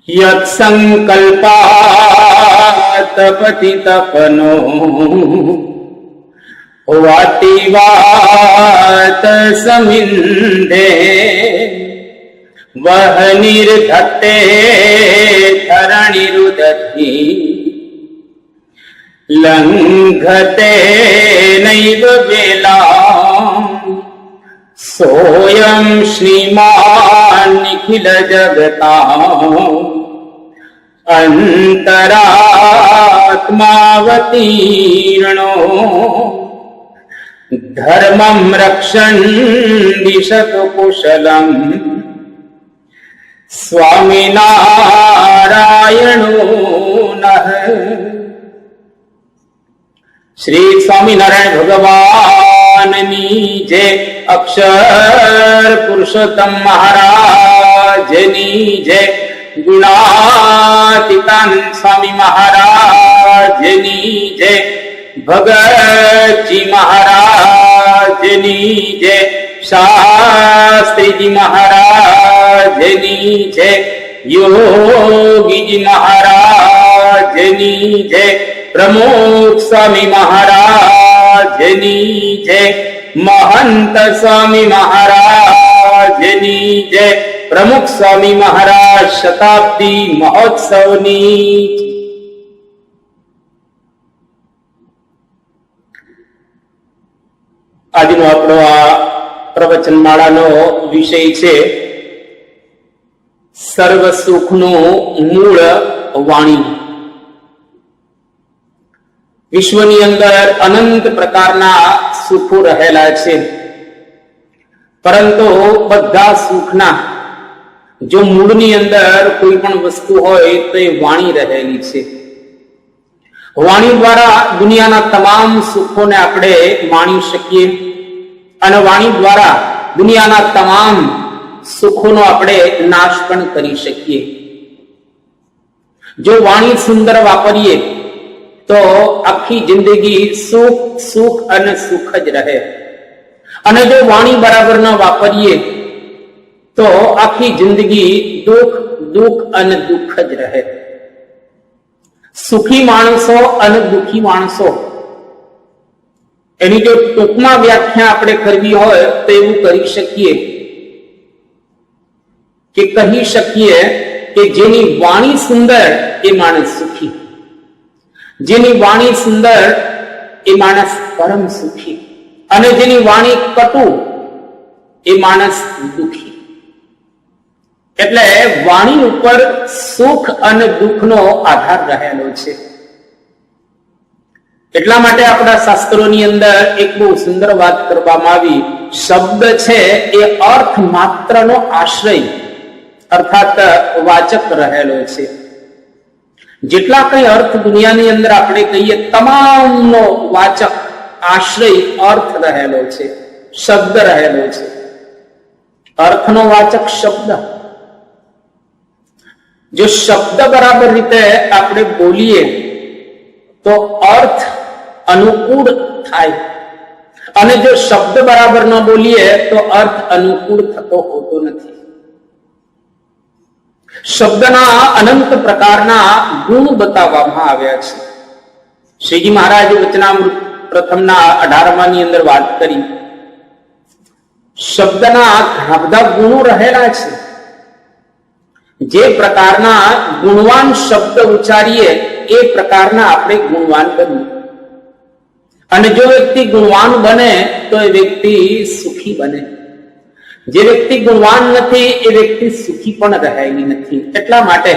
यत्संकल्पातपति तपनो वातिवात समिन्धे वह निर्धत्ते धरणिरुदधि लंघते नैव वेलाम् सोऽयं श्रीमान् निखिल जगताम् अंतरात्मावतीर्णो धर्मं रक्षन् दिशतु कुशलम् स्वामिनारायणो नः। श्री स्वामिनारायण भगवाननी जय। अक्षर पुरुषोत्तम महाराजनी जय। गुणातीतानंद स्वामी महाराजनी जय। भगत जी महाराजनी जय। शास्त्री जी महाराजनी जय। योगी जी महाराजनी जय। प्रमुख स्वामी महाराजनी जय। महंत स्वामी महाराजनी जय। प्रमुख स्वामी महाराज शताब्दी महोत्सवनी। આજનો આપણો આ પ્રવચનમાળાનો વિષય છે સર્વ સુખનું મૂળ વાણી। વિશ્વની અંદર અનંત પ્રકારના સુખો રહેલા છે, પરંતુ બધા સુખના જો મૂળની અંદર કોઈ પણ વસ્તુ હોય તો એ વાણી રહેલી છે। વાણી દ્વારા દુનિયાના તમામ સુખોને આપણે માણી શકીએ અને વાણી દ્વારા દુનિયાના તમામ સુખોનો આપણે નાશ પણ કરી શકીએ। જો વાણી સુંદર વાપરીએ તો આખી જિંદગી સુખ સુખ અને સુખ જ રહે, અને જો વાણી બરાબર ન વાપરીએ તો આખી જિંદગી દુઃખ દુઃખ અને દુઃખ જ રહે। સુખી માણસો અને દુઃખી માણસો એની જો ટૂંકમાં વ્યાખ્યા આપણે કરવી હોય તો એવું કરી શકીએ કે કહી શકીએ કે જેની વાણી સુંદર એ માણસ સુખી, જેની વાણી સુંદર એ માણસ પરમ સુખી, અને જેની વાણી કટુ એ માણસ દુઃખી। એટલે વાણી ઉપર સુખ અને દુઃખનો આધાર રહેલો છે। એટલા માટે આપણા શાસ્ત્રોની અંદર એક બહુ સુંદર વાત કરવામાં આવી, શબ્દ છે એ અર્થ માત્રનો આશ્રય અર્થાત વાચક રહેલો છે। જેટલા કઈ અર્થ દુનિયાની અંદર આપણે કહીએ તમામનો વાચક આશ્રય અર્થ રહેલો છે, શબ્દ રહેલો છે। અર્થનો વાચક શબ્દ। જો શબ્દ બરાબર રીતે આપણે બોલીએ તો અર્થ અનુકૂળ થાય, અને જો શબ્દ બરાબર ન બોલીએ તો અર્થ અનુકૂળ થતો હોતો નથી। શબ્દના અનંત પ્રકારના ગુણ બતાવવામાં આવ્યા છે। શ્રીજી મહારાજે વચનામૃત પ્રથમના 18માની અંદર વાત કરી, શબ્દના ઘણા બધા ગુણો રહેલા છે। જે પ્રકારના ગુણવાન શબ્દ ઉચ્ચારીએ એ પ્રકારના આપણે ગુણવાન બનીએ, અને જો વ્યક્તિ ગુણવાન બને તો એ વ્યક્તિ સુખી બને। જે વ્યક્તિ ગુણવાન નથી એ વ્યક્તિ સુખી પણ રહેલી નથી। એટલા માટે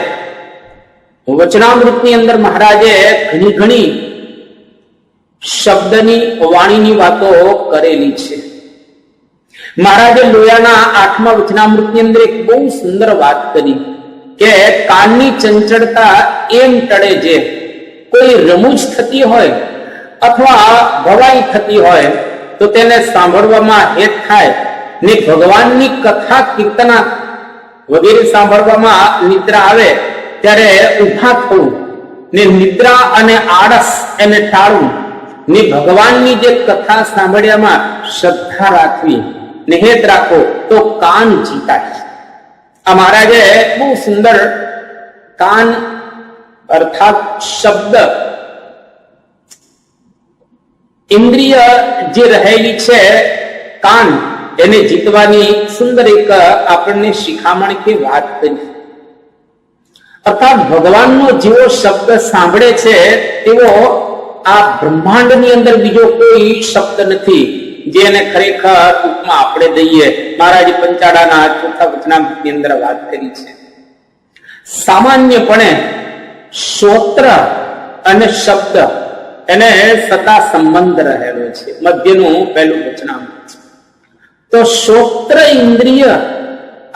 વચનામૃતની અંદર મહારાજે ઘણી ઘણી શબ્દની વાણીની વાતો કરેલી છે। મહારાજે લોયાના 8મા વચનામૃતની અંદર એક બહુ સુંદર વાત કરી કે કાનની ચંચળતા એમ ટળે જે કોઈ રમૂજ થતી હોય અથવા ભવાઈ થતી હોય તો તેને સાંભળવામાં હેત થાય ને ભગવાનની કથા કીર્તના વગેરે સાંભળવામાં નિદ્રા આવે ત્યારે ઊભા થવું ને નિદ્રા અને આળસ એને ટાળવું ને ભગવાનની જે કથા સાંભળ્યામાં શ્રદ્ધા રાખવી ને હેત રાખો તો કાન જીતાય। આ મહારાજે બહુ સુંદર કાન અર્થાત શબ્દ ઇન્દ્રિય જે રહેલી છે કાન, એને જીતવાની સુંદર એક આપણને શિખામણ કે વાત કરી. અર્થાત ભગવાનનો જેવો શબ્દ સાંભળે છે તેવો આ બ્રહ્માંડની અંદર બીજો કોઈ શબ્દ નથી જેને ખરેખર ટૂંકમાં આપણે દઈએ. મહારાજ પંચાળાના ચોથા વચનામૃતની અંદર વાત કરી છે. સામાન્યપણે શ્રોત્ર અને શબ્દ એને સદા સંબંધ રહેલો છે. મધ્યનું પહેલું વચનામૃત. તો શ્રોત્ર ઇન્દ્રિય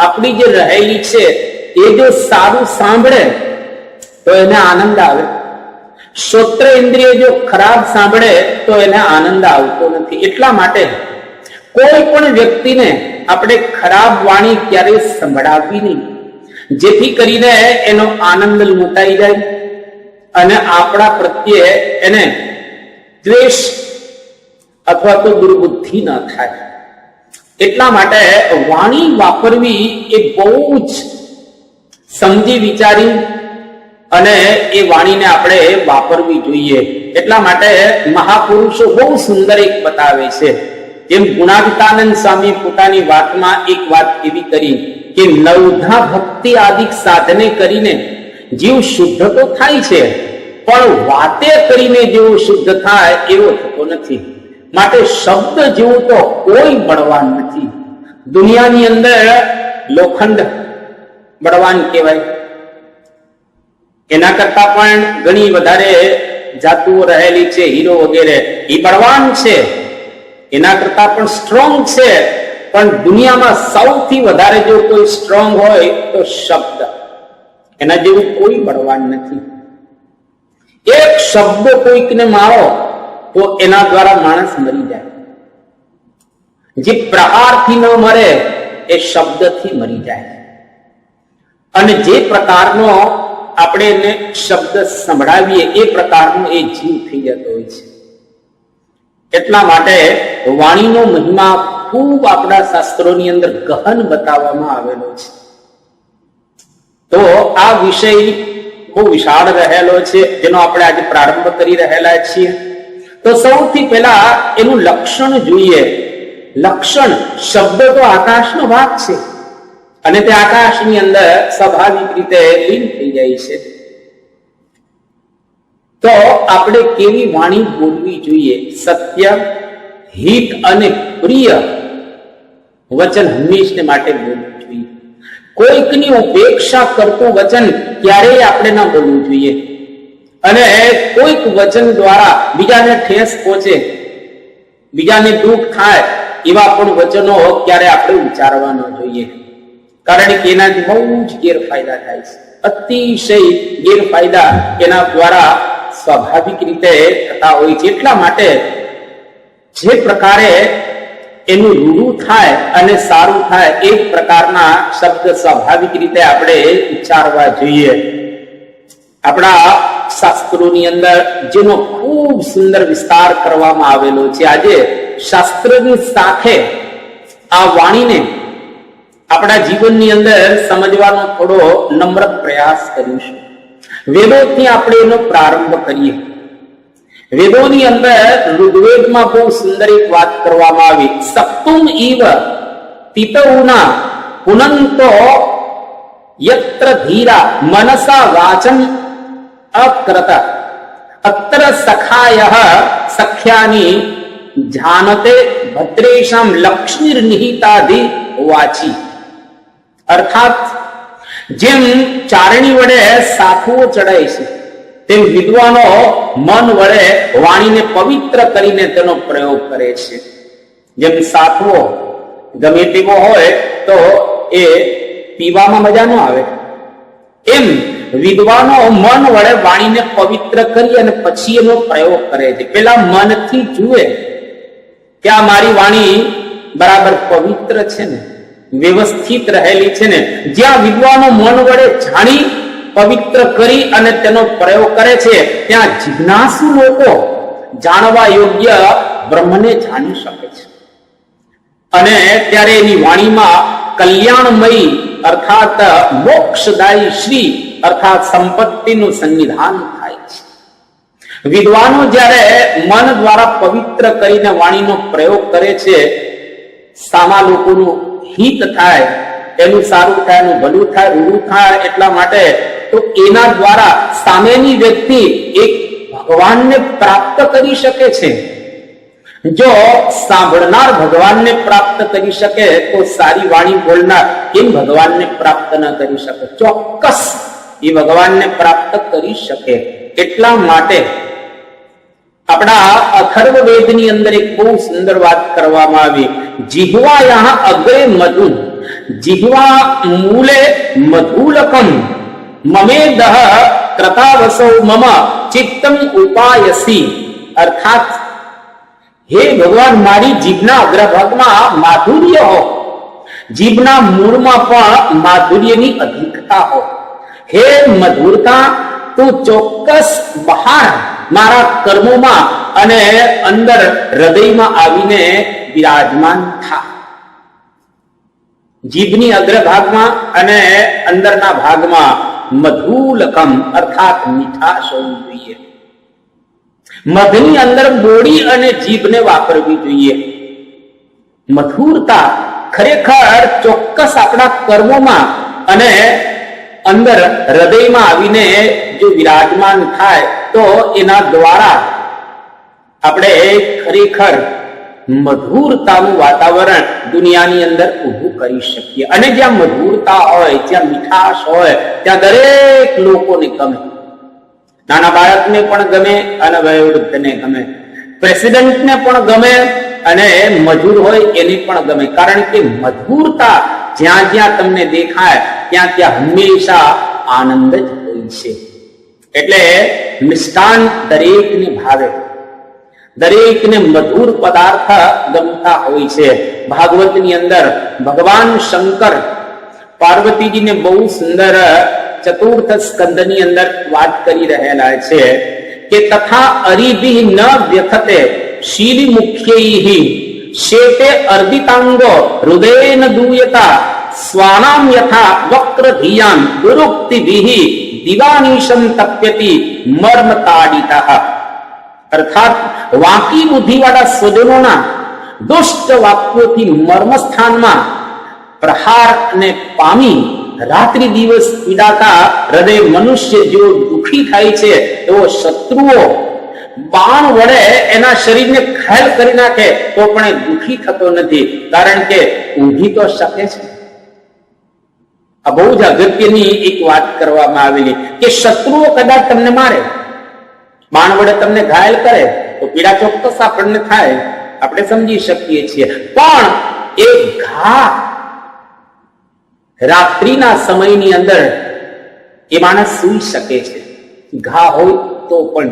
આપણી જે રહેલી છે એ જો સારું સાંભળે તો એને આનંદ આવે. શ્રોત્ર ઇન્દ્રિય જો ખરાબ સાંભળે તો એને આનંદ આવતો નથી. એટલા માટે કોઈ પણ વ્યક્તિને આપણે ખરાબ વાણી ક્યારેય સંભળાવવી નહીં, જેથી કરીને એનો આનંદ લૂંટાઈ જાય અને આપણા પ્રત્યે એને દ્વેષ અથવા તો દુર્બુદ્ધિ ન થાય. એટલા માટે વાણી વાપરવી એ બહુ જ સમજી વિચારી અને એ વાણીને આપણે વાપરવી જોઈએ. એટલા માટે મહાપુરુષો બહુ સુંદર એક બતાવે છે. જેમ ગુણાતીતાનંદ સ્વામી પોતાની વાતમાં એક વાત એવી કરી કે નવધા ભક્તિ આદિક સાધને કરીને જીવ શુદ્ધ તો થાય છે, પણ વાતે કરીને જેવો શુદ્ધ થાય એવો થતો નથી. માટે શબ્દ જેવું તો કોઈ બળવાન નથી. દુનિયાની અંદર લોખંડ બળવાન કહેવાય, એના કરતા પણ ઘણી વધારે જાતુઓ રહેલી છે, હીરો વગેરે, એ બળવાન છે, એના કરતા પણ સ્ટ્રોંગ છે. પણ દુનિયામાં સૌથી વધારે જો કોઈ સ્ટ્રોંગ હોય તો શબ્દ, એના જેવું કોઈ બળવાન નથી. એક શબ્દ કોઈકને મારો તો એના દ્વારા માણસ મરી જાય. જે પ્રહારથી ન મરે એ શબ્દથી મરી જાય. અને જે પ્રકારનો આપણે એને શબ્દ સંભળાવીએ એ પ્રકારનો એ જીવ થઈ જતો હોય છે. એટલા માટે વાણીનો મહિમા ખૂબ આપણા શાસ્ત્રોની અંદર ગહન બતાવવામાં આવેલો છે. તો આ વિષય બહુ વિશાળ રહેલો છે, જેનો આપણે આજે પ્રારંભ કરી રહેલા છીએ. તો સૌથી પહેલા એનું લક્ષણ જોઈએ. લક્ષણ, શબ્દ તો આકાશનો ભાગ છે અને તે આકાશની અંદર સ્વાભાવિક રીતે લીન થઈ જાય છે. તો આપણે કેવી વાણી બોલવી જોઈએ? સત્ય, હિત અને પ્રિય વચન હંમેશને માટે બોલવું જોઈએ. કોઈકની ઉપેક્ષા કરતું વચન ક્યારેય આપણે ન બોલવું જોઈએ. અને કોઈક વચન દ્વારા બીજાને ઠેસ પહોંચે, બીજાને દુઃખ થાય એવા પણ વચનો ક્યારે આપણે ઉચ્ચારવા ન જોઈએ. કારણ કે એનાથી બહુ જ ગેરફાયદા થાય છે. અતિશય ગેરફાયદા એના દ્વારા સ્વાભાવિક રીતે થતા હોય છે. એટલા માટે જે પ્રકારે એનું રૂડું થાય અને સારું થાય એ પ્રકારના શબ્દ સ્વાભાવિક રીતે આપણે ઉચ્ચારવા જોઈએ. આપણા શાસ્ત્રોની અંદર જેનો ખૂબ સુંદર વિસ્તાર કરવામાં આવેલો છે. આજે શાસ્ત્રની સાથે આ વાણીને આપણા જીવનની અંદર સમજવાનો થોડો નમ્ર પ્રયાસ કરીશું. વેદોથી આપણે એનો પ્રારંભ કરીએ. વેદોની અંદર ઋગ્વેદમાં બહુ સુંદર એક વાત કરવામાં આવી. સપ્તુમ ઇવ તિતૌના પુનંતો યત્ર ધીરા મનસા વાચમ અકૃત અત્ર સખાયઃ સખ્યાની જાનતે ભદ્રેશામ લક્ષ્મીર્નિહિતાધિ વાચી. અર્થાત જેમ ચારણી વડે સાથુઓ ચડાય છે, તેમ વિદ્વાનો મન વડે વાણીને પવિત્ર કરીને તેનો પ્રયોગ કરે છે. જેમ સાથવો ગમે તેવો હોય તો એ પીવામાં મજા ન આવે, એમ વિદ્વાનો મન વડે વાણીને પવિત્ર કરી અને પછી એનો પ્રયોગ કરે છે. પેલા મનથી જુએ કે આ મારી વાણી બરાબર પવિત્ર છે ને, વ્યવસ્થિત રહેલી છે ને. જ્યાં વિદ્વાનો મન વડે જાણી પવિત્ર કરી અને તેનો પ્રયોગ કરે છે, ત્યાં જિજ્ઞાસુ લોકો જાણવા યોગ્ય બ્રહ્મને જાણી શકે છે. અને ત્યારે એની વાણીમાં કલ્યાણમયી અર્થાત મોક્ષદાયી શ્રી અર્થાત સંપત્તિનું સંવિધાન થાય છે. વિદ્વાનો જ્યારે મન દ્વારા પવિત્ર કરીને વાણીનો પ્રયોગ કરે છે, સામા લોકોનું હિત થાય, એનું સારું થાય, એનું ભલું થાય, રૂડું થાય, એટલા માટે તો એના દ્વારા સામેની વ્યક્તિ એક ભગવાનને પ્રાપ્ત કરી શકે છે. જો સાંભળનાર ભગવાનને પ્રાપ્ત કરી શકે તો સારી વાણી બોલનાર કેમ ભગવાનને પ્રાપ્ત ન કરી શકે? ચોક્કસ એ ભગવાનને પ્રાપ્ત કરી શકે. એટલા માટે આપણા અથર્વવેદની અંદર એક બહુ સુંદર વાત કરવામાં આવી, જીહ્વાયાઃ અગ્રે મધુ જીહ્વા મૂલે મધુલકમ મમેદઃ ક્રતાવસૌ મમ ચિત્તમ ઉપાયસી. અર્થાત હે ભગવાન, મારી જીભના અગ્રભાગમાં માધુર્ય હો, જીભના મૂળમાં પણ માધુર્યની અધિકતા હો. હે મધુરતા, તું ચોક્કસ બહાર મારા કર્મોમાં અને અંદર હૃદયમાં આવીને વિરાજમાન થા. જીભની અગ્રભાગમાં અને અંદરના ભાગમાં મધુલકમ અર્થાત મીઠાશ હોવી જોઈએ. મધની અંદર બોડી અને જીભને વાપરવી જોઈએ. મધુરતા ખરેખર ચોક્કસ આપણા કર્મોમાં અને અંદર હૃદયમાં આવીને જો વિરાજમાન થાય તો એના દ્વારા આપણે ખરેખર મધુરતાનું વાતાવરણ દુનિયાની અંદર ઊભું કરી શકીએ. અને જ્યાં મધુરતા હોય, જ્યાં મીઠાશ હોય, ત્યાં દરેક લોકોને ગમે. નાના બાળકને પણ ગમે અને વયોવૃદ્ધને ગમે, પ્રેસિડેન્ટને પણ ગમે અને મજૂર હોય એને પણ ગમે. કારણ કે મધુરતા જ્યાં જ્યાં તમને દેખાય ત્યાં ત્યાં હંમેશા આનંદ જ હોય છે. એટલે મિષ્ટાન દરેકને ભાવે, દરેકને મધુર પદાર્થ ગમતા હોય છે. ભાગવતની અંદર ભગવાન શંકર પાર્વતીજીને બહુ સુંદર ચતુર્થ સ્કંદની અંદર વાત કરી રહેલા છે કે તથા અરિભિ ન વ્યથતે શીલી મુખ્યૈ શેતે અર્દિતાંગો હૃદયેન દૂયતા સ્વાનામ યથા વક્ર ધિયાન ગુરુક્તિભિ દિવાનીશમ તપ્યતિ મર્મ તાડિતઃ. અર્થાત વાંકી બુદ્ધિવાળા સ્વજનોના દુષ્ટ વાક્યોથી મર્મસ્થાનમાં પ્રહારને પામી રાત્રિ દિવસ પીડાતા હૃદય મનુષ્ય જેવો દુઃખી થાય છે, એવો શત્રુઓ બાણ વડે એના શરીરને ઘાયલ કરી નાખે તો પણ એ દુઃખી થતો નથી, કારણ કે ઊંઘી તો શકે છે. આ બહુ જ અગત્યની એક વાત કરવામાં આવેલી કે શત્રુઓ કદાચ તમને મારે, બાણ વડે તમને ઘાયલ કરે તો પીડા ચોક્કસ આપણને થાય, આપણે સમજી શકીએ છીએ. પણ એ ઘા રાત્રિના સમયની અંદર એ માણસ સૂઈ શકે છે. ઘા હોય તો પણ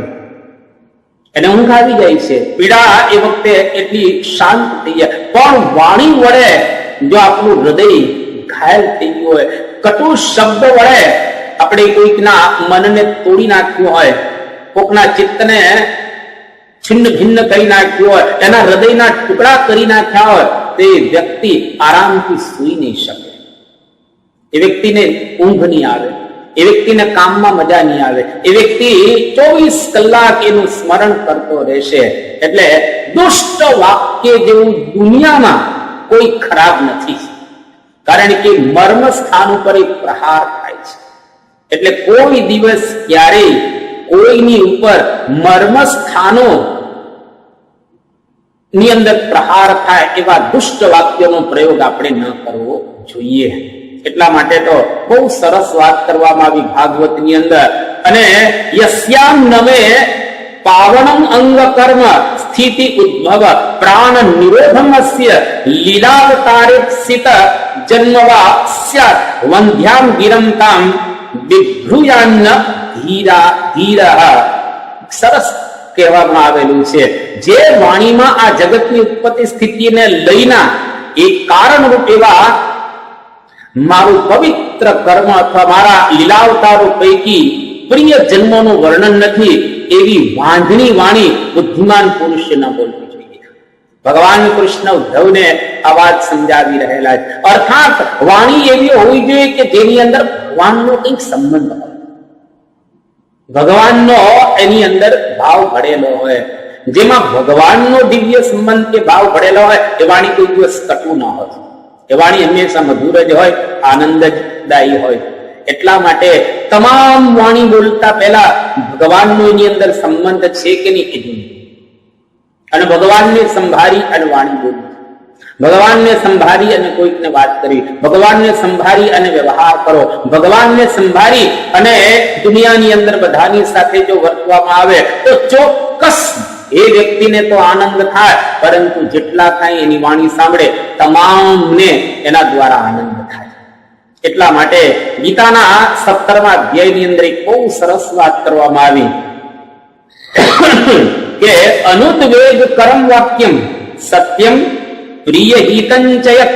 એને ઊંઘ આવી જાય છે, પીડા એ વખતે એટલી શાંત થઈ જાય. પણ વાણી વડે જો આપણું હૃદય ઘાયલ થઈ ગયું હોય, કટુ શબ્દ વડે આપણે કોઈકના મનને તોડી નાખ્યું હોય, કોકના ચિત્તને છિન્ન ભિન્ન કરી નાખ્યું હોય, એના હૃદયના ટુકડા કરી નાખ્યા હોય, તે વ્યક્તિ આરામથી સૂઈ નહીં શકે. એ વ્યક્તિને ઊંઘ નહીં આવે, એ વ્યક્તિને કામમાં મજા નહીં આવે, એ વ્યક્તિ 24 કલાક એનું સ્મરણ કરતો રહેશે. એટલે દુષ્ટ વાક્ય જેવું દુનિયામાં કોઈ ખરાબ નથી, કારણ કે મર્મ સ્થાન ઉપર એક પ્રહાર થાય છે. એટલે કોઈ દિવસ ક્યારેય કોઈની ઉપર મર્મ સ્થાનો ની અંદર પ્રહાર થાય એવા દુષ્ટ વાક્યનો પ્રયોગ આપણે ન કરવો જોઈએ. એટલા માટે તો બહુ સરસ વાત કરવામાં આવી ભાગવતની અંદર. અને યસ્યામ નમે પાવનમ અંગ કર્મ સ્થિતિ ઉદ્ભવ પ્રાણ નિરોધમ અસ્ય લીલાવતારેક્ષિત જન્મવા સ્યાત વંધ્યામ ગિરંતામ વિભ્રુયાન્ન ધીરા ધીરઃ. સરસ કહેવામાં આવેલું છે, જે વાણીમાં આ જગતની ઉત્પત્તિ સ્થિતિને લઈને એક કારણરૂપ એવા મારું પવિત્ર કર્મ અથવા મારા લીલાવતારો પૈકી પ્રિય જન્મોનું વર્ણન નથી, એવી વાંધણી વાણી બુદ્ધિમાન પુરુષે ન બોલવી જોઈએ. ભગવાન કૃષ્ણ ઉદ્ધવને આ વાત સમજાવી રહેલા છે. અર્થાત વાણી એવી હોવી જોઈએ કે જેની અંદર ભગવાનનો કંઈક સંબંધ હોય. ભગવાનનો એની અંદર ભાવ ભળેલો હોય, જેમાં ભગવાનનો દિવ્ય સંબંધ કે ભાવ ભળેલો હોય એ વાણી કોઈ દિવસ કટુ ન હોય, એ વાણી હંમેશા મધુર જ હોય, આનંદદાયી હોય. એટલા માટે તમામ વાણી બોલતા પહેલા ભગવાનનો એની અંદર સંબંધ છે કે નહીં એ જોઈએ, અને ભગવાનને સંભાળી અને વાણી બોલવી, ભગવાનને સંભાળી અને કોઈકને વાત કરી, ભગવાનને સંભાળી અને વ્યવહાર કરો, ભગવાનને સંભાળી અને દુનિયાની અંદર બધાની સાથે જો વર્તવામાં આવે તો ચોક્કસ એ વ્યક્તિને તો આનંદ થાય, પરંતુ જેટલા થાય એની વાણી સાંભળે તમામને એના દ્વારા આનંદ થાય. એટલા માટે ગીતાના 17મા અધ્યાયની અંદર એક બહુ સરસ વાત કરવામાં આવી કે અનુદ્વેગ કરમ વાક્યમ સત્યમ પ્રિય હિતંચયત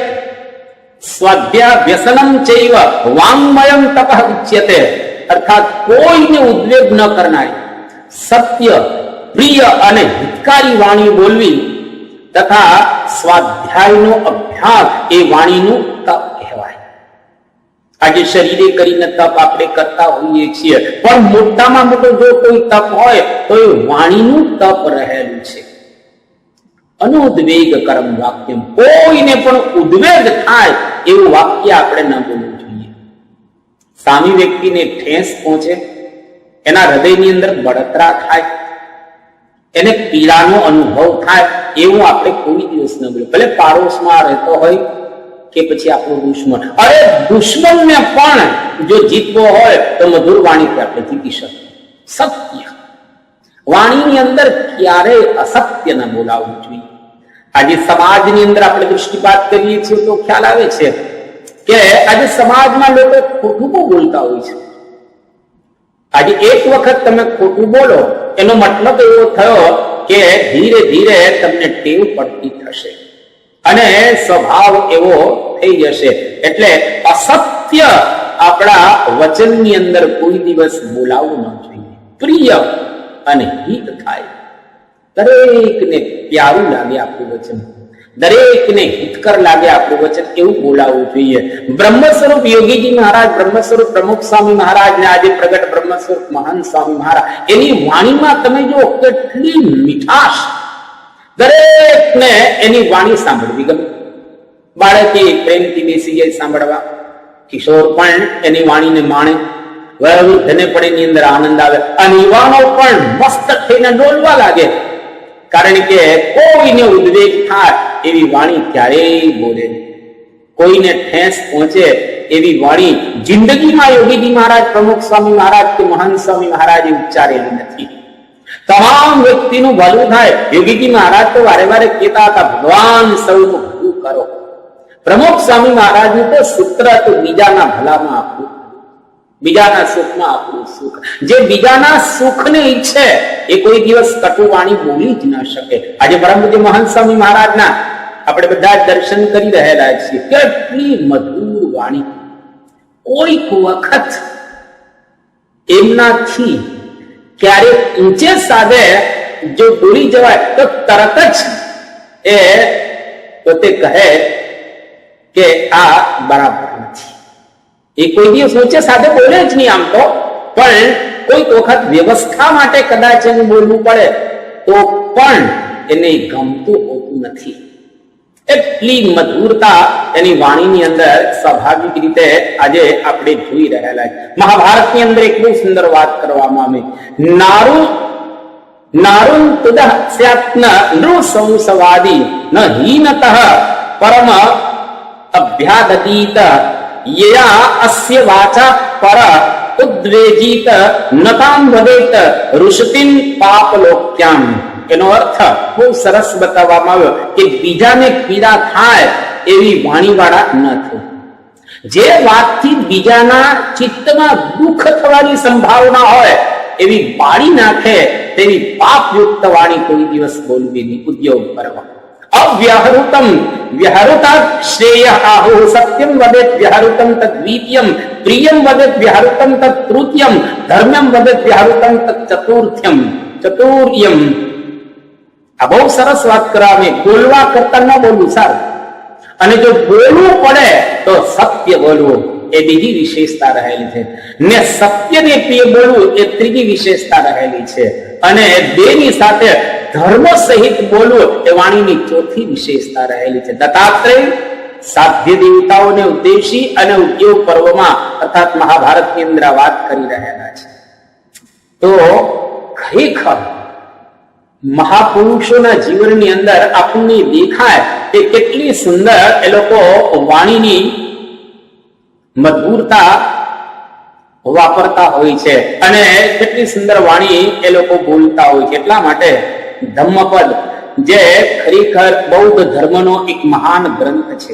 સ્વાધ્યા વ્યસનમ ચૈવ વાંગમયમ તપઃ ઉચ્યતે. અર્થાત કોઈને ઉદ્વેગ ન કરનારી, સત્ય, પ્રિય અને હિતકારી વાણી બોલવી તથા સ્વાધ્યાયનો અભ્યાસ એ વાણીનું તપ કહેવાય. આજે શરીરે કરીને તપ આપણે કરતા હોઈએ છીએ, પણ મોટામાં મોટું જો કોઈ તપ હોય તો એ વાણીનું તપ રહેલું છે. અનુદ્વેગ કરમ વાક્યમ, કોઈને પણ ઉદ્વેગ થાય એવું વાક્ય આપણે ન બોલવું જોઈએ. સામી વ્યક્તિને ઠેસ પહોંચે, એના હૃદયની અંદર બળતરા થાય, એને પીડાનો અનુભવ થાય એવું આપણે કોઈ દિવસ ન બોલે, ભલે પાડોશમાં રહેતો હોય કે પછી આપણો દુશ્મન. અરે દુશ્મનને પણ જો જીતવો હોય તો મધુર વાણીથી આપણે જીતી શકીએ. સત્ય વાણીની અંદર ક્યારેય અસત્ય ન બોલાવવું જોઈએ. આજે સમાજની અંદર આપણે દૃષ્ટિપાત કરીએ છીએ તો ખ્યાલ આવે છે કે આજે સમાજમાં લોકો ખોટું બહુ બોલતા હોય છે. આજે એક વખત તમે ખોટું બોલો એનો મતલબ એવો થયો કે ધીરે ધીરે તમને ટેવ પડતી થશે અને સ્વભાવ એવો થઈ જશે. એટલે અસત્ય આપણા વચનની અંદર કોઈ દિવસ બોલાવવું ન જોઈએ. પ્રિય અને હિત થાય, દરેકને પ્યારું લાગે આપણું વચન, દરેકને હિતકર લાગે આપણું વચન એવું બોલાવવું જોઈએ. બ્રહ્મ સ્વરૂપ યોગીજી મહારાજ, બ્રહ્મ સ્વરૂપ પ્રમુખ સ્વામી મહારાજ ને આજે પ્રગટ બ્રહ્મ સ્વરૂપ મહાન સ્વામી મહારાજ, એની વાણીમાં તમે જો કેટલી મીઠાશ, દરેકને એની વાણી સાંભળવી ગમે. બાળકે પ્રેમથી બેસી જાય સાંભળવા, કિશોર પણ એની વાણીને માણે, વૃદ્ધને પણ એની અંદર આનંદ આવે, અને યુવાનો પણ મસ્ત થઈને ડોલવા લાગે. કારણ કે કોઈને ઉદ્વેગ થાય એવી વાણી ક્યારેય બોલે નહીં, કોઈને ઠેસ પહોંચે એવી વાણી જિંદગીમાં યોગીજી મહારાજ, પ્રમુખ સ્વામી મહારાજ કે મહાન સ્વામી મહારાજે ઉચ્ચારેલી નથી. તમામ વ્યક્તિનું ભલું થાય. યોગીજી મહારાજ તો વારે વારે કહેતા હતા, ભગવાન સૌનું ભલું કરો. પ્રમુખ સ્વામી મહારાજનું તો સૂત્ર હતું, બીજાના ભલામાં આપવું, બીજાના સુખમાં આપણું સુખ. જે બીજાના સુખને ઈચ્છે એ કોઈ દિવસ કટુ વાણી બોલી જ ન શકે. આજે પરમપૂજ્ય મહાન સ્વામી મહારાજના આપણે બધા દર્શન કરી રહેલા છીએ, કેટલી મધુર વાણી. કોઈક વખત એમનાથી ક્યારેક ઊંચે સાદે જો બોલી જવાય તો તરત જ એ પોતે કહે કે આ બરાબર નથી. એ કોઈ દિવસ ઊંચે સાથે બોલે જ નહીં આમ તો, પણ કોઈક વખત વ્યવસ્થા માટે કદાચ એને બોલવું પડે તો પણ એને ગમતું હોતું નથી. એટલી મધુરતા એની વાણીની અંદર સ્વાભાવિક રીતે આજે આપણે જોઈ રહેલા છે. મહાભારતની અંદર એક બહુ સુંદર વાત કરવામાં આવી, નારુન તુદસ્યાત્ન નૃસંસવાદી ન હીનતઃ પરમ અભ્યાદતીત યયા અસ્ય વાચા પર ઉદ્વેજીત નતામ વદેત ઋષિતિમ પાપલોક્યામ. એનો અર્થ બહુ સરસ બતાવવામાં આવ્યો કે બીજાને પીડા થાય એવી વાણીવાળા ન થવું. જે વાતથી બીજાના ચિત્તમાં દુઃખ થવાની સંભાવના હોય એવી બાળી નાખે તેવી પાપયુક્ત વાણી કોઈ દિવસ બોલવી નહીં, ઉદ્યોગ કરવા. અવ્યહૃતમ વ્યહૃતાત શ્રેય આહુ સત્યમ વદેત વ્યહૃતમ તદ દ્વિતીયમ પ્રિયમ વદેત વ્યહૃતમ તદ તૃતીયમ ધર્મ્યમ વદેત વ્યહૃતમ તદ ચતુર્યમ. આ બહુ સરસ વાત કરાવે. બોલવા કરતા ન બોલવું સારું, અને જો બોલવું પડે તો સત્ય બોલવું, એ બીજી વિશેષતા રહેલી છે ને સત્યને પ્રિય બોલવું એ ત્રીજી વિશેષતા રહેલી છે અને બેની સાથે ધર્મ સહિત બોલવું એ વાણીની ચોથી વિશેષતા રહેલી છે. દત્તાત્રેય સાધ્ય દેવતાઓને ઉદ્દેશી અને ઉદ્યોગ પર્વમાં અર્થાત મહાભારતની અંદર વાત કરી રહેલા છે. તો ખરેખર મહાપુરુષોના જીવનની અંદર આપણને દેખાય કે કેટલી સુંદર એ લોકો વાણીની મધુરતા વાપરતા હોય છે અને કેટલી સુંદર વાણી એ લોકો બોલતા હોય છે. એટલા માટે ધમ્મપદ જે ખરેખર બૌદ્ધ ધર્મનો એક મહાન ગ્રંથ છે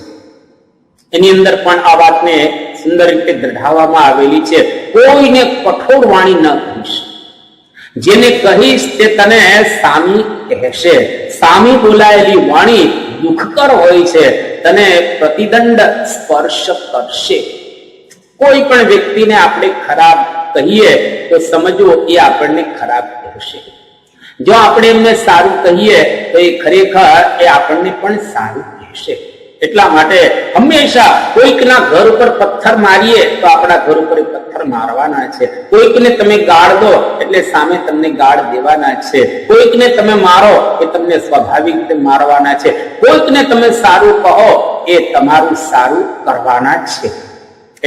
એની અંદર પણ આ વાતને સુંદર રીતે દઢાવવામાં આવેલી છે. કોઈને કઠોર વાણી ન કહીશ, જેને કહીશ તે તને સામી કહેશે. સામી બોલાયેલી વાણી દુઃખકર હોય છે, તને પ્રતિદંડ સ્પર્શ કરશે. કોઈ પણ વ્યક્તિને આપણે ખરાબ કહીએ તો સમજવો એ આપણને ખરાબ કહેશે. જો આપણે એમને સારું કહીએ તો એ ખરેખર એ આપણને પણ સારું કહેશે. એટલા માટે હંમેશા કોઈકના ઘર ઉપર પથ્થર મારીએ તો આપણા ઘર ઉપર પથ્થર મારવાના છે. કોઈકને તમે ગાળ દો એટલે સામે તમને ગાળ દેવાના છે. કોઈકને તમે મારો એ તમને સ્વાભાવિક રીતે મારવાના છે. કોઈકને તમે સારું કહો એ તમારું સારું કરવાના છે.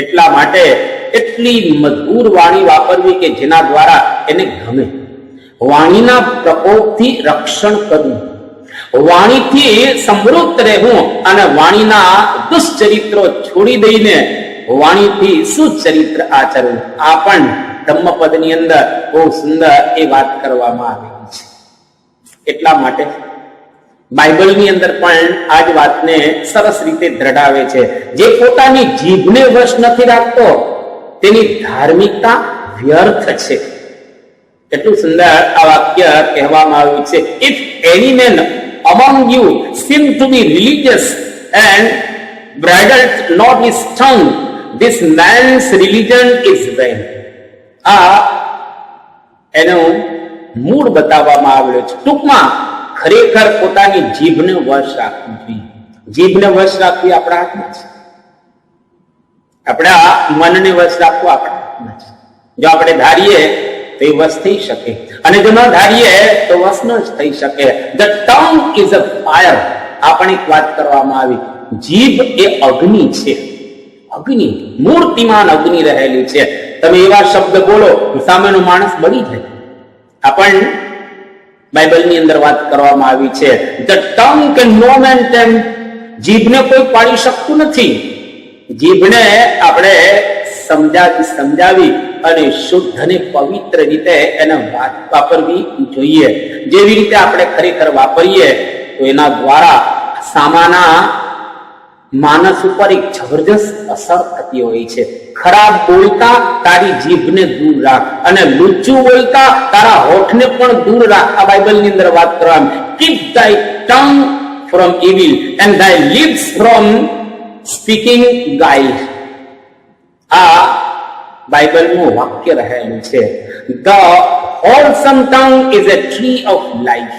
એટલા માટે એટલી મધુર વાણી વાપરવી કે જેના દ્વારા એને ગમે. વાણીના પ્રકોપથી રક્ષણ કરવું, વાણીથી સમૃદ્ધ રહેવું અને વાણીના દુષ્ચરિત્રો છોડી દઈને વાણીથી સુચરિત્ર આચરવું. આ પણ ધમ્મપદની અંદર બહુ સુંદર એ વાત કરવામાં આવેલી છે. એટલા માટે બાઇબલની અંદર પણ આ જ વાતને સરસ રીતે દ્રઢાવે છે. જે પોતાની જીભને વશ નથી રાખતો તેની ધાર્મિકતા વ્યર્થ છે. એટલું સુંદર આ વાક્ય કહેવામાં આવ્યું છે. If any man among you seem to be religious and bridled not his tongue, this man's religion is vain. આ એનું મૂળ બતાવવામાં આવેલું છે. ટૂંકમાં ખરેખર પોતાની જીભને વશ રાખવી જોઈએ. જીભને વશ રાખવી આપણા હાથમાં છે. આપણા મનને વશ રાખવું આપણા હાથમાં છે. જો આપણે ધારીએ તો એ વશ થઈ શકે અને જો ન ધારીએ તો વશ ન જ થઈ શકે. The tongue is a fire. આ પણ એક વાત કરવામાં આવી. જીભ એ અગ્નિ છે. અગ્નિ, મૂર્તિમાન અગ્નિ રહેલી છે. તમે એવા શબ્દ બોલો સામેનો માણસ બળી જાય. આ પણ બાઇબલની અંદર વાત કરવામાં આવી છે. The tongue can no man tame. જીભને કોઈ પાડી શકતું નથી. જીભને આપણે સમજાવી અને શુદ્ધ અને પવિત્ર રીતે એને વાપરવી જોઈએ. જેવી રીતે આપણે ખરેખર વાપરીએ તો એના દ્વારા સામાના માનસ ઉપર એક જબરજસ્ત અસર થતી હોય છે. ખરાબ બોલતા તારી જીભને દૂર રાખ અને લુચ્ચું બોલતા તારા હોઠને પણ દૂર રાખ. આ બાઇબલની અંદર વાત કરવામાં. Keep thy tongue from evil and thy lips from speaking guile. આ બાઇબલનું વાક્ય રહેલું છે. The wholesome tongue is a tree of life.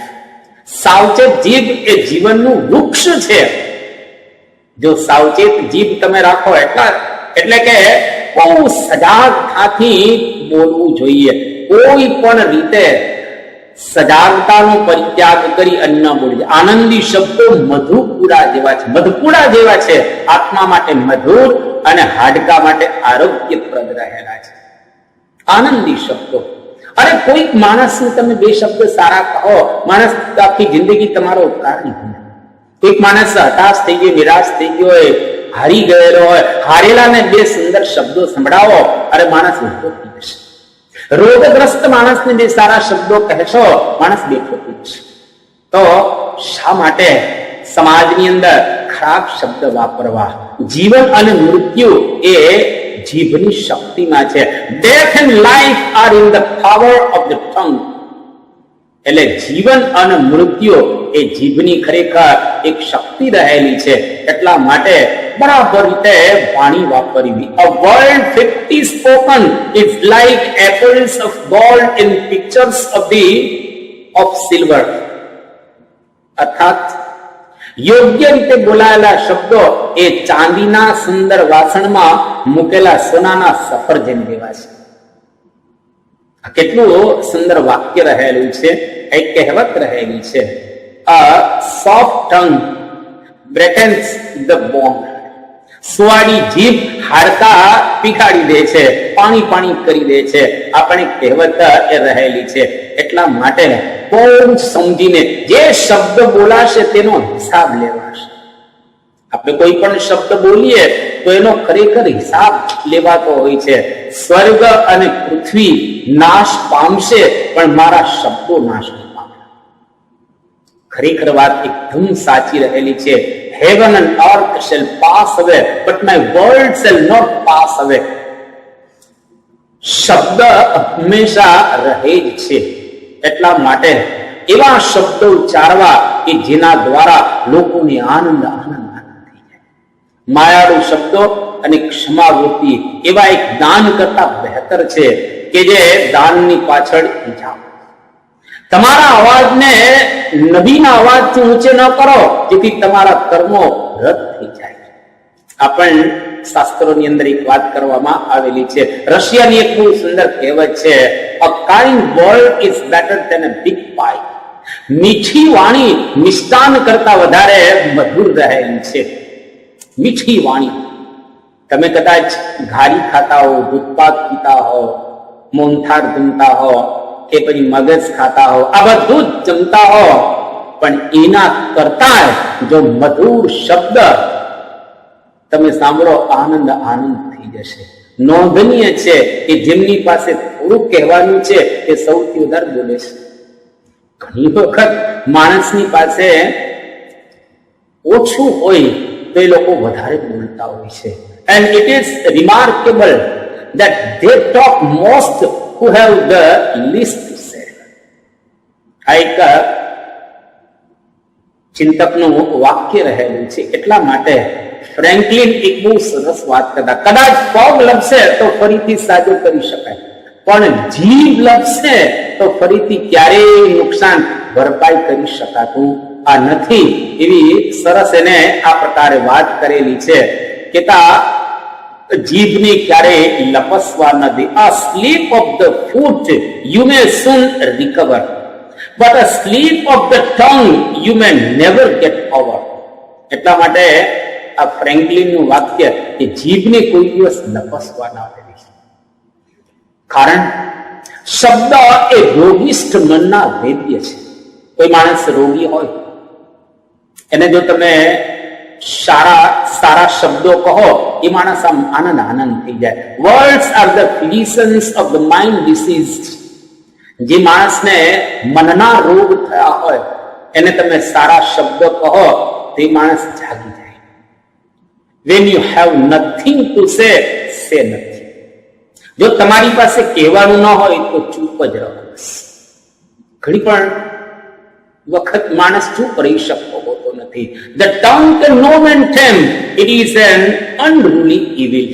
સાવચેત જીભ એ જીવનનું વૃક્ષ છે. જો સાવચેત જીભ તમે રાખો એટલે કે બહુ સજાગતાથી બોલવું જોઈએ. કોઈ પણ રીતે સજાગતાનો પરિત્યાગ કરી અન્ન બોલવું. આનંદી શબ્દો મધુપુડા જેવા છે. મધપુડા જેવા છે. આત્મા માટે મધુર અને હાડકા માટે આરોગ્યપ્રદ રહેલા છે આનંદી શબ્દો. અરે કોઈક માણસને તમે બે શબ્દ સારા કહો, માણસ આખી જિંદગી તમારો ઉપકાર નહીં કરે. કોઈક માણસ હતાશ થઈ ગયો, નિરાશ થઈ ગયો હોય, હારી ગયેલો હોય, હારેલાને બે સુંદર શબ્દો સંભળાવો, અરે માણસ ઉભો થઈ જશે. રોગગ્રસ્ત માણસને બે સારા શબ્દો કહેશો, માણસ બેઠો થઈ જશે. તો શા માટે સમાજની અંદર ખરાબ શબ્દ વાપરવા? જીવન અને મૃત્યુ એ જીભની શક્તિમાં છે. Death and life are in the power of the tongue. એટલે જીવન અને મૃત્યુ એ જીભની ખરેખર એક શક્તિ રહેલી છે. એટલા માટે બરાબર રીતે વાણી વાપરવી. A word fitly spoken is like apples of gold in pictures of silver. અર્થાત યોગ્ય રીતે બોલાયેલા શબ્દો એ ચાંદીના સુંદર વાસણમાં મૂકેલા સોનાના સફરજન જેવા છે. આ કેટલું સુંદર વાક્ય રહેલું છે. એક કહેવત રહેલી છે, અ સોફ્ટ ટંગ બ્રેકન્સ ધ બોન. સુવાડી જીભ હાડકા પીખાડી દે છે, પાણી પાણી કરી દે છે. આપણે કહેવત એ રહેલી છે. એટલા માટે બહુ સમજીને જે શબ્દ બોલાશે તેનો હિસાબ લેવાશે. આપણે કોઈ પણ શબ્દ બોલીએ તો એનો ખરેખર હિસાબ લેવાતો હોય છે. સ્વર્ગ અને પૃથ્વી નાશ પામશે પણ મારા શબ્દો નાશ નહીં પામે. ખરેખર વાત એકદમ સાચી રહેલી છે. Heaven and earth shall pass away, but my word shall not pass away. શબ્દ હંમેશા રહે જ છે. એટલા માટે એવા શબ્દો ઉચ્ચારવા કે જેના દ્વારા લોકોને આનંદ આનંદ થઈ જાય. માયાળુ શબ્દો અને ક્ષમાવૃત્તિ એવા એક દાન કરતા બહેતર છે કે જે દાનની પાછળ ઈજા. તમારા અવાજને નબીના અવાજથી ઊંચે ન કરો જેથી તમારા કર્મો રદ થઈ જાય. આ પણ શાસ્ત્રોની અંદર એક વાત કરવામાં આવેલી છે. રશિયાની એક બહુ સુંદર કહેવત છે, a kind word is better than a big pie. મીઠી વાણી મિષ્ટાન કરતા વધારે મધુર રહેલી છે. મીઠી વાણી. તમે કદાચ ઘારી ખાતા હો, દૂધપાક પીતા હો, મોહનથાળ જમતા હો કે પછી મગજ ખાતા હો, આ બધું જ જમતા હો, પણ એના કરતા જો મધુર શબ્દ તમે સાંભળો આનંદ આનંદ થઈ જશે. નોંધનીય છે કે જેમની પાસે થોડું કહેવાનું છે તે સૌથી વધારે બોલે છે. ઘણી વખત માણસની પાસે ઓછું હોય તો એ લોકો વધારે બોલતા હોય છે. And it is remarkable that they talk most who have the least to say. આ એક ચિંતકનું વાક્ય રહેલું છે. એટલા માટે ફ્રેન્કલિન એક બહુ સરસ વાત કરતા, કદાચ પગ લપસે તો ફરીથી સાજો કરી શકાય, પણ જીભ લપસે તો ફરીથી ક્યારેય નુકસાન ભરપાઈ કરી શકાતું આ નથી. એવી સરસ એને આ પ્રકારે વાત કરેલી છે કે જીભને ક્યારેય લપસવા ન દે. A slip of the foot you may soon recover, but a slip of the tongue you may never get over. એટલા માટે આ ફ્રેન્કલિનનું વાક્ય કે જીભને કોઈ દિવસ લપસવા ના દેવી. કારણ શબ્દ એ રોગિષ્ઠ મનના વૈદ્ય છે. કોઈ માણસ રોગી હોય એને જો તમે સારા શબ્દો કહો એ માણસ આમ આનંદ આનંદ થઈ જાય. Words are the physicians of the mind diseased. જે માણસને મનના રોગ થયા હોય એને તમે સારા શબ્દો કહો તે માણસ જાગી જાય. When you have nothing to say, say nothing. જો તમારી પાસે કહેવાનું ન હોય તો ચૂપ જ રહો. ઘણી પણ વખત માણસ ચૂપ રહી શકતો હોતો નથી. The tongue can no man tame, it is an unruly evil.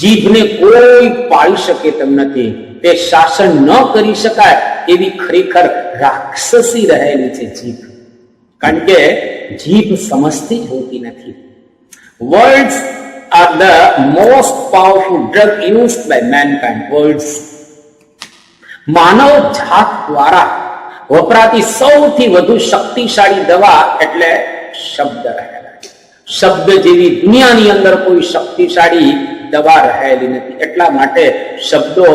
જીભને કોઈ પાળી શકે તેમ નથી, તે શાસન ન કરી શકાય એવી ખરેખર રાક્ષસી રહેલી છે જીભ. કારણ કે જીભ સમજતી જ હોતી નથી. Words are the most powerful drug used by mankind. Words માનવ જાત દ્વારા વપરાતી સૌથી વધુ શક્તિશાળી દવા એટલે શબ્દ રહેલા છે. શબ્દ જેવી દુનિયાની અંદર કોઈ શક્તિશાળી દવા રહેલી નથી. એટલા માટે શબ્દો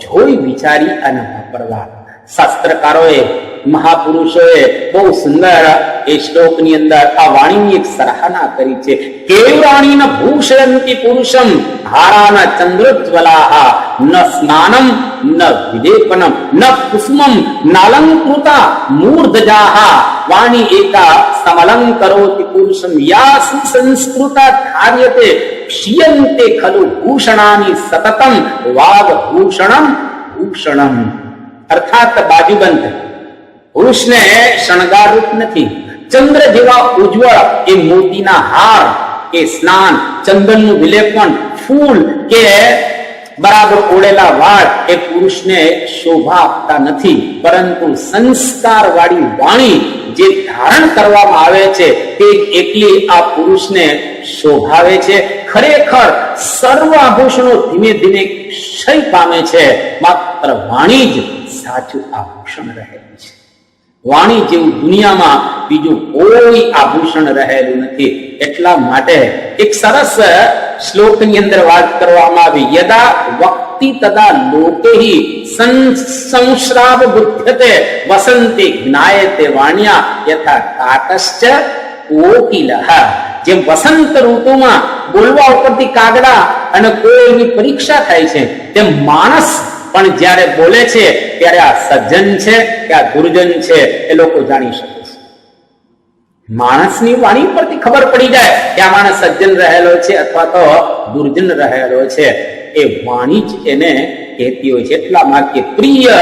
જોઈ વિચારી અને વાપરવા. શાસ્ત્રકારોએ મહાપુરુષોએ બહુ સુંદર એ શ્લોકની અંદર આ વાણીની એક સરાહના કરી છે. કેવરાણીન ભૂષયંતિ પુરુષમ હારાના ચંદ્રોજ્વલાહા ન સ્નાનમ ન વિલેપનમ ન કુસુમમ નાલંકૃતા મૂર્ધજાહા વાણી એકા સમલંકરોતિ પુરુષમ યા સુસંસ્કૃતા ધાર્યતે ક્ષીયન્તે ખલુ ભૂષણાની સતતમ વાગ ભૂષણમ ભૂષણમ. અર્થાત બાજુબંધ પુરુષને શણગાર રૂપ નથી. ચંદ્ર જેવા ઉજ્જવળ એ મોતીના હાર કે સ્નાન, ચંદનનું વિલેપન, ફૂલ કે બરાબર ઓળેલા વાળ એ પુરુષને શોભા આપતા નથી, પરંતુ સંસ્કાર વાળી વાણી જે ધારણ કરવામાં આવે છે તે એકલી આ પુરુષને શોભાવે છે. ખરેખર સર્વ આભૂષણો ધીમે ધીમે ક્ષય પામે છે, માત્ર વાણી જ સાચું આભૂષણ રહેલું છે. વાણી જેવું દુનિયામાં બીજું કોઈ આભૂષણ રહેલું નથી. એટલા માટે એક સરસ શ્લોકની અંદર વાત કરવામાં આવી, યદા વક્તિ તદા લોકેહી સંશ્રાવ બુદ્ધતે વસંતિ જ્ઞાયતે વાણ્યા યથા કાટશ્ચ કોકિલઃ. જેમ વસંત ઋતુમાં બોલવા ઉપરથી કાગડા અને કોઈની પરીક્ષા થાય છે, તેમ માણસ પણ જ્યારે બોલે છે ત્યારે આ સજ્જન છે કે આ દુર્જન છે એ લોકો જાણી શકે છે. માણસની વાણી પરથી ખબર પડી જાય કે આ માણસ સજ્જન રહેલો છે અથવા તો દુર્જન રહેલો છે. એ વાણી જ એને કહેતી હોય છે. એટલા માટે પ્રિય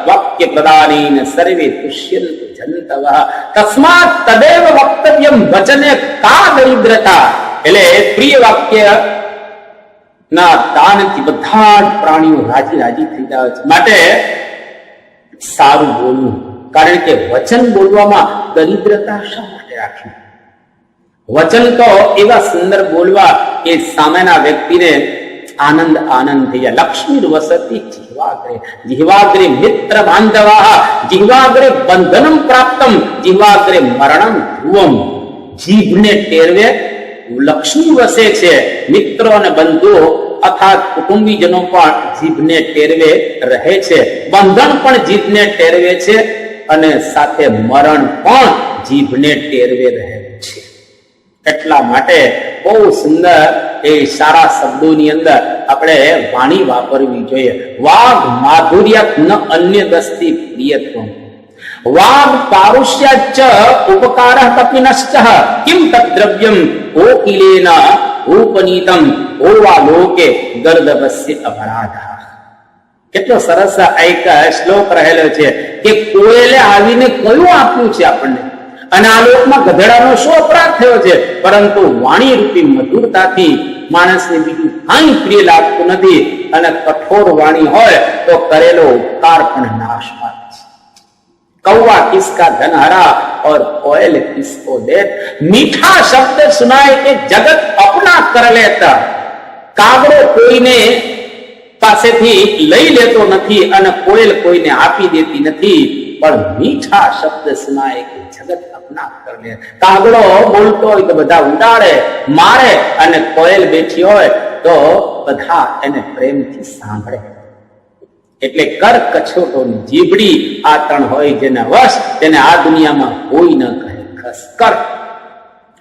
વાક્ય પ્રદાનેન સર્વે તુષ્યંતુ જંતવઃ તસ્માત તદેવ વક્તવ્યમ વચને કા દરિદ્રતા. એટલે પ્રિય વાક્ય ના દાનથી બધા જ પ્રાણીઓ રાજી રાજી થઈ જાય છે. માટે સારું બોલવું, કારણ કે વચન બોલવામાં દરિદ્રતા શા માટે રાખવી? વચન તો એવા સુંદર બોલવા કે સામેના વ્યક્તિને આનંદ આનંદ થઈ જાય. લક્ષ્મી વસતી જીવાગ્રે, જીવાગ્રે મિત્ર બાંધવા, જીવાગ્રે બંધનમ પ્રાપ્તમ, જીવાગ્રે મરણમ ધ્રુવમ. જીભને ટેરવે લક્ષ્મી વસે છે, મિત્રો અને બંધુઓ અર્થાત કુટુંબીજનો પણ જીભને ટેરવે રહે છે, બંધન પણ જીભને ટેરવે છે અને સાથે મરણ પણ જીભને ટેરવે રહે છે. એટલા માટે બહુ સુંદર એ સારા શબ્દોની અંદર આપણે વાણી વાપરવી જોઈએ. વાઘ માધુર્ય ન અન્ય દસ્તી પ્રિયત્વમ, વાઘ પારુષ્યાચ ઉપકારઃ કપિનશ્ચ કિમ તદ્રવ્યમ કોકિલેન ઉપનીતમ ઓવા લોકે ગર્દભસ્ય અપરાધઃ. કેટલો સરસ એક શ્લોક રહેલો છે કે કોયલે આવીને કયું આપ્યું છે આપણને, અને આ લોકમાં ગધેડાનો શું અપરાધ થયો છે, પરંતુ વાણી રૂપી મધુરતાથી માણસને બીજું કાંઈ પ્રિય લાગતું નથી. અને કઠોર વાણી હોય તો કરેલો ઉપકાર પણ નાશ પામે છે. कौवा किसका धन हरा और कोयल किसको दे, मीठा शब्द सुनाए के जगत अपना कर लेता. કાગડો કોઈને પાસેથી લઈ લેતો નથી અને કોયલ કોઈને આપી દેતી નથી, પણ મીઠા શબ્દ સુનાય કે જગત અપના કર લે. કાગડો બોલતો હોય તો બધા ઉડાડે મારે, અને કોયલ બેઠી હોય તો બધા એને પ્રેમથી સાંભળે. એટલે કર કછોટોની જીભડી આ ત્રણ હોય જેના વશ, તેને આ દુનિયામાં કોઈ ન કહે ખસ. કર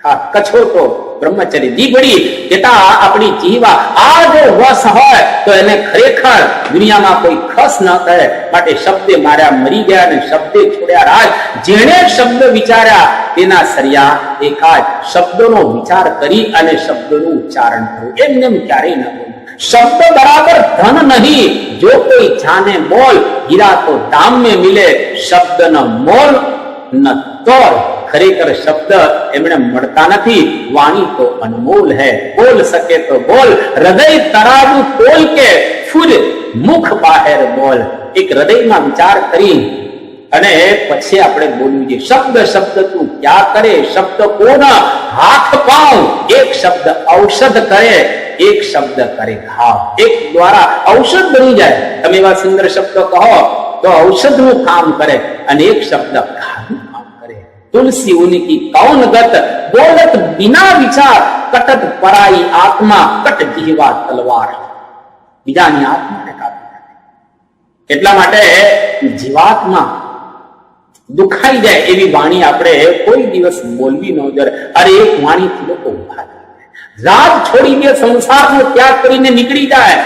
હા કછોટો બ્રહ્મચર્ય જીભડી જેટા આપણી જીવા આ જો વશ હોય તો એને ખરેખર દુનિયામાં કોઈ ખસ ન કહે. માટે શબ્દે માર્યા મરી ગયા અને શબ્દે છોડ્યા રાજ. જેણે શબ્દ વિચાર્યા તેના સરિયા એકાજ. શબ્દોનો વિચાર કરી અને શબ્દોનું ઉચ્ચારણ કરવું, એમને ક્યારેય ન બોલવું. शब्द बराबर धन नहीं, जो कोई जाने बोल, हीरा तो दाम में मिले, शब्द न मोल न तोल. खरेखर शब्द एमने મળતા નથી, વાણી તો અનમોલ है. बोल सके तो बोल, हृदय तराजू तोल के फूल मुख बाहर बोल. एक હૃદયમાં વિચાર કરી અને પછી આપણે બોલવું જોઈએ. શબ્દ શબ્દ તું ક્યાં કરે, શબ્દ કોના હાથ પાઉં. એક શબ્દ ઔષધ કરે, એક શબ્દ કરે ઘાવ. એક દ્વારા ઔષધ બની જાય. તમે એવા સુંદર શબ્દ કહો તો ઔષધનું કામ કરે, અને એક શબ્દ ઘાવનું કામ કરે. તુલસી ઉનકી કૌન ગત, બોલત બિના વિચાર, કટત પરાઈ આત્મા, કટ જીવા તલવાર. બીજાની આત્માને કાપી નાખે. એટલા માટે જીવાત્મા દુખાઈ જાય એવી વાણી આપણે કોઈ દિવસ બોલવી ન જોઈએ. અરે એક વાણીથી લોકો ઉભા રાજ છોડી દે, સંસારનો ત્યાગ કરીને નીકળી જાય.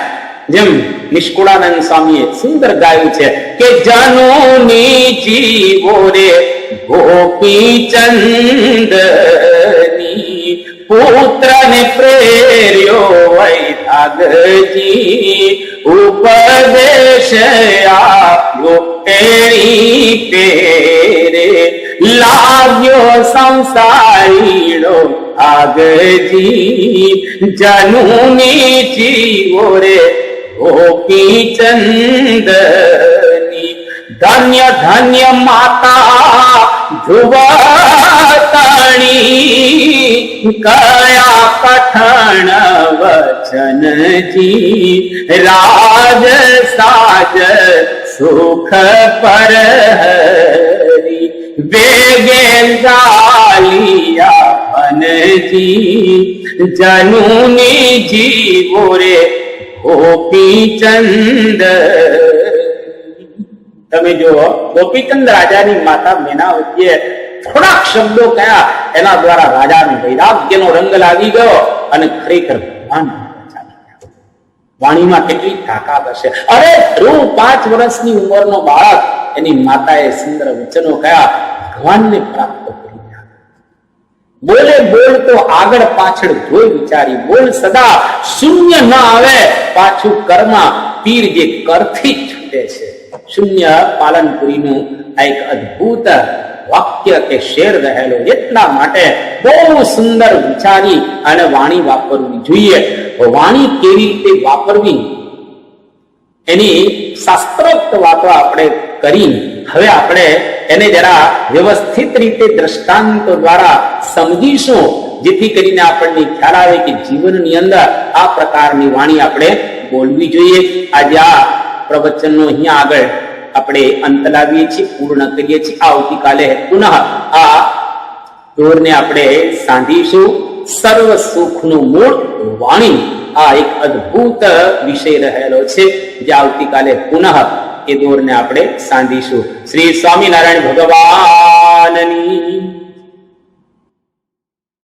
જેમ નિષ્કુળાનંદ સ્વામીએ સુંદર ગાયું છે કે જનોની જીવો રે ગોપી ચંદની, પુત્રને પ્રેર્યો વૈરાગજી, ઉપદેશ આપ્યો તેરી પેરે, લાગ્યો સંસારીડો આગજી. જનુની જીવો રે ગોપી ચંદની. ધન્ય ધન્ય માતા ધ્રુવતાણી, કયા કઠણ વચનજી રાજ સાજ સુખ પર હરી. વેગે ચાલિયા વનજી જનુની જીવો રે ગોપીચંદ. તમે જુઓ, ગોપીચંદ રાજાની માતા મેનાવતીએ થોડાક શબ્દો કયા, એના દ્વારા રાજાને વૈરાગ્યનો રંગ લાગી ગયો અને ખરેખર ભગવાન વાણીમાં કેટલી તાકાત હશે. અરે ધ્રુવ 5 વર્ષની ઉંમરનો બાળક, એની માતાએ સુંદર વચનો કયા, ભગવાનને પ્રાપ્ત કરી. બોલે બોલ તો આગળ પાછળ જોઈ વિચારી, બોલ સદા શૂન્ય ન આવે, પાછું કર્મા તીર જે કરથી છૂટે છે. શૂન્ય પાલનપુરીનું આ એક અદ્ભુત વાક્ય કે શેર રહેલો. એટલા માટે બહુ સુંદર વિચારી અને વાણી વાપરવી જોઈએ. વાણી કેવી રીતે વાપરવી એની શાસ્ત્રોક્ત વાતો આપણે કરી. હવે આપણે એને જરા વ્યવસ્થિત રીતે દ્રષ્ટાંતો દ્વારા સમજીશું, જેથી કરીને આપણને ખ્યાલ આવે કે જીવનની અંદર આ પ્રકારની વાણી આપણે બોલવી જોઈએ. આજે આ પ્રવચનનો અહીંયા આગળ આપણે અંત લાવીએ છીએ, પૂર્ણ કરીએ છીએ. આવતીકાલે પુનઃ આ દોરને આપણે સાંધીશું. સર્વ સુખનું મૂળ વાણી, આ એક અદ્ભુત વિષય રહેલો છે, જે આવતીકાલે પુનઃ એ દોરને આપણે સાંધીશું. શ્રી સ્વામિનારાયણ ભગવાનની